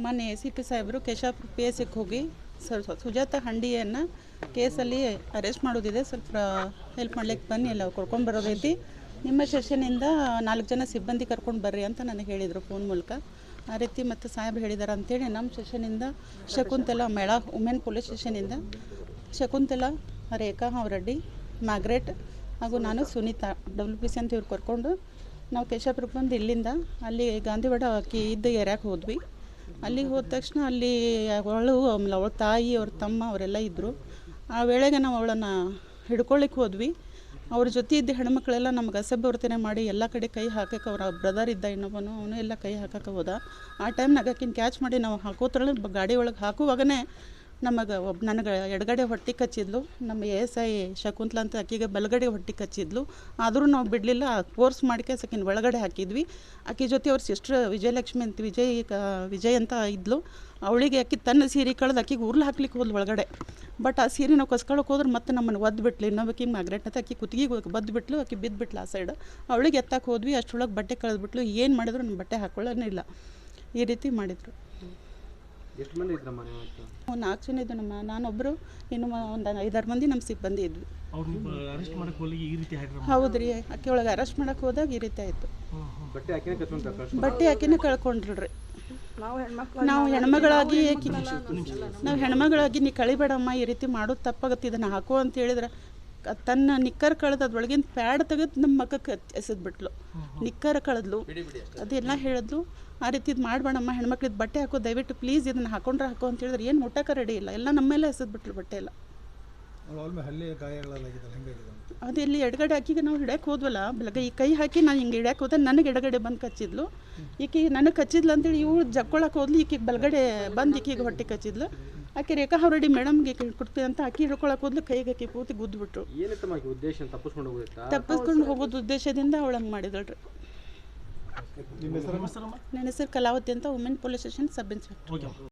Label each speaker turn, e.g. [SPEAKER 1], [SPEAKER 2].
[SPEAKER 1] ಮೊನ್ನೆ ACP ಸಾಹೇಬರು ಕೇಶಾಪುರ PSಗೆ ಹೋಗಿ ಸುಜಾತ ಹಂಡಿಯನ್ನು ಕೇಸಲ್ಲಿ ಅರೆಸ್ಟ್ ಮಾಡೋದಿದೆ, ಸ್ವಲ್ಪ ಹೆಲ್ಪ್ ಮಾಡ್ಲಿಕ್ಕೆ ಬನ್ನಿ, ಎಲ್ಲ ಕರ್ಕೊಂಡು ಬರೋದೈತಿ, ನಿಮ್ಮ ಸೆಷನಿಂದ 4 ಜನ ಸಿಬ್ಬಂದಿ ಕರ್ಕೊಂಡು ಬರ್ರಿ ಅಂತ ನನಗೆ ಹೇಳಿದರು ಫೋನ್ ಮೂಲಕ. ಆ ರೀತಿ ಮತ್ತು ಸಾಹೇಬ್ರು ಹೇಳಿದ್ದಾರೆ ಅಂಥೇಳಿ ನಮ್ಮ ಸೆಷನಿಂದ ಶಕುಂತಲಾ ಮೇಳ ವುಮೆನ್ ಪೊಲೀಸ್ ಸ್ಟೇಷನಿಂದ ಶಕುಂತಲಾ, ರೇಖಾ ರೆಡ್ಡಿ, ಮ್ಯಾಗ್ರೆಟ್ ಹಾಗೂ ನಾನು ಸುನೀತಾ WPC ಅಂತ ಇವ್ರು ಕರ್ಕೊಂಡು ನಾವು ಕೇಶಾಪುರಕ್ಕೆ ಬಂದು ಇಲ್ಲಿಂದ ಅಲ್ಲಿ ಗಾಂಧಿವಾಡ ಇದ್ದ ಏರಿಯಾಕ್ಕೆ ಹೋದ್ವಿ. ಅಲ್ಲಿಗೆ ಹೋದ ತಕ್ಷಣ ಅಲ್ಲಿ ಅವಳ ತಾಯಿ, ಅವ್ರ ತಮ್ಮ ಅವರೆಲ್ಲ ಇದ್ದರು. ಆ ವೇಳೆಗೆ ನಾವು ಅವಳನ್ನು ಹಿಡ್ಕೊಳ್ಳಿಕ್ಕೆ ಹೋದ್ವಿ. ಅವ್ರ ಜೊತೆ ಇದ್ದ ಹೆಣ್ಮಕ್ಳೆಲ್ಲ ನಮ್ಗೆ ಅಸಭ್ಯವರ್ತನೆ ಮಾಡಿ ಎಲ್ಲ ಕಡೆ ಕೈ ಹಾಕಕ್ಕೆ, ಅವರ ಬ್ರದರ್ ಇದ್ದ ಇನ್ನೊಬ್ಬನು, ಅವನು ಎಲ್ಲ ಕೈ ಹಾಕಕ್ಕೆ ಹೋದ. ಆ ಟೈಮ್ನಾಗ ಆಕಿನ ಕ್ಯಾಚ್ ಮಾಡಿ ನಾವು ಹಾಕೋತ್ರಳೆ ಗಾಡಿ ಒಳಗೆ ಹಾಕುವಾಗನೇ ನನಗೆ ಎಡಗಡೆ ಹೊಟ್ಟೆ ಕಚ್ಚಿದ್ಲು. ನಮ್ಮ ASI ಶಕುಂತಲಾ ಅಂತ ಆಕಿಗೆ ಬಲಗಡೆ ಹೊಟ್ಟೆ ಕಚ್ಚಿದ್ಲು. ಆದರೂ ನಾವು ಬಿಡಲಿಲ್ಲ, ಫೋರ್ಸ್ ಮಾಡಿಕೆ ಆಕಿನ ಒಳಗಡೆ ಹಾಕಿದ್ವಿ. ಆಕೆ ಜೊತೆ ಅವ್ರ ಸಿಸ್ಟ್ರ್ ವಿಜಯಲಕ್ಷ್ಮಿ ಅಂತ ವಿಜಯ್ ಅಂತ ಇದ್ಲು. ಅವಳಿಗೆ ಆಕೆ ತನ್ನ ಸೀರೆ ಕಳೆದು ಆಕಿಗೆ ಉರ್ಲು ಹಾಕ್ಲಿಕ್ಕೆ ಹೋದ್ಲು ಒಳಗಡೆ. ಬಟ್ ಆ ಸೀರೆ ನಾವು ಕಸ್ಕೊಳಕ್ಕೆ ಹೋದ್ರೆ ಮತ್ತೆ ನಮ್ಮನ್ನು ಒದ್ಬಿಟ್ಲು. ಇನ್ನೊಬ್ಬಕಿ ಮ್ಯಾಗ್ರೆಟ್ ಅಂತ ಆಕೆ ಕುತ್ತಿಗೆ ಬದ್ದುಬಿಟ್ಲು, ಆಕೆ ಬಿದ್ದುಬಿಟ್ಲು ಆ ಸೈಡ್. ಅವಳಿಗೆ ಎತ್ತಕ್ಕೆ ಹೋದ್ವಿ, ಅಷ್ಟರೊಳಗೆ ಬಟ್ಟೆ ಕಳೆದ್ಬಿಟ್ಲು. ಏನು ಮಾಡಿದ್ರು ನಮ್ಮ ಬಟ್ಟೆ ಹಾಕೊಳ್ಳೋನಿಲ್ಲ, ಈ ರೀತಿ ಮಾಡಿದರು.
[SPEAKER 2] ಎಷ್ಟು ಮಂದಿ ಇದ್ರಮ್ಮ ನೀವು?
[SPEAKER 1] 4 ಜನ ಇದ್ದು ನಮ್ಮ, ನಾನೊಬ್ಬರು, ಇನ್ನು ಒಂದು 5-6 ಮಂದಿ ನಮ್ಮ ಸಿಬ್ಬಂದಿ ಇದ್ವಿ. ಹೌದು ರೀ, ಆಕೆ ಒಳಗೆ ಅರೆಸ್ಟ್ ಮಾಡಕ್ಕೆ ಹೋದಾಗ ಈ ರೀತಿ ಆಯಿತು. ಬಟ್ಟೆ ಆಕಿನೇ ಕಳ್ಕೊಂಡ್ರಿ. ನಾವು ಹೆಣ್ಮಗಳಾಗಿ ನೀ ಕಳಿಬೇಡಮ್ಮ, ಈ ರೀತಿ ಮಾಡೋದು ತಪ್ಪಾಗತ್ತೆ, ಇದನ್ನು ಹಾಕೋ ಅಂತ ಹೇಳಿದ್ರೆ ತನ್ನ ನಿಕ್ಕರ್ ಕಳೆದು ಅದ್ರೊಳಗಿನ ಪ್ಯಾಡ್ ತೆಗೆದು ನಮ್ಮ ಮಕ್ಕಕ್ಕೆ ಎಸೆದ್ಬಿಟ್ಲು. ನಿಕ್ಕರ್ ಕಳೆದ್ಲು, ಅದೆಲ್ಲ ಹೇಳಿದ್ಲು. ಆ ರೀತಿ ಇದು ಮಾಡಬೇಡಮ್ಮ, ಹೆಣ್ಮಕ್ಳಿದ್ದು ಬಟ್ಟೆ ಹಾಕೋ, ದಯವಿಟ್ಟು ಪ್ಲೀಸ್ ಇದನ್ನು ಹಾಕೊಂಡ್ರೆ ಹಾಕೋ ಅಂತ ಹೇಳಿದ್ರೆ ಏನು ಮುಟ್ಟಕ್ಕೆ ರೆಡಿ ಇಲ್ಲ, ಎಲ್ಲ ನಮ್ಮೆಲ್ಲ ಎಸೆದ್ಬಿಟ್ಲು ಬಟ್ಟೆ ಎಲ್ಲ. ಅದು ಇಲ್ಲಿ ಎಡಗಡೆ ಆಕಿಗೆ ನಾವು ಹಿಡ್ಯಕ್ಕೆ ಹೋದ್ವಲ್ಲ, ಬೆಳಗ್ಗೆ ಈ ಕೈ ಹಾಕಿ ನಾನು ಹಿಂಗೆ ಹಿಡ್ಯಕ್ಕೆ ಹೋದೆ, ನನಗೆ ಎಡಗಡೆ ಬಂದು ಕಚ್ಚಿದ್ಲು. ಈಕೆ ನನಗೆ ಕಚ್ಚಿದ್ಲು ಅಂತೇಳಿ ಇವ್ರು ಜಕ್ಕೊಳಕ್ಕೆ ಹೋದ್ಲು, ಈಕೆಗೆ ಬಲಗಡೆ ಬಂದು ಈಕೆಗೆ ಹೊಟ್ಟೆ ಕಚ್ಚಿದ್ಲು. ಆಕೆ ರೇಖಾ ರೆಡ್ಡಿ ಮೇಡಮ್ಗೆ ಕೊಡ್ತೀವಿ ಅಂತ ಆಕೆ ಹಿಡ್ಕೊಳಕ್ಕೆ ಹೋದ್ಲು, ಕೈಗೆ ಆಕೆ ಪೂರ್ತಿ ಗುದ್ದುಬಿಟ್ರು. ತಪ್ಪಿಸ್ಕೊಂಡು ಹೋಗೋದು ಉದ್ದೇಶದಿಂದ ಅವಳಂಗೆ ಮಾಡಿದಳ್ರಿ. ನನ್ನ ಹೆಸರು ಕಲಾವತಿ ಅಂತ, women police station sub inspector.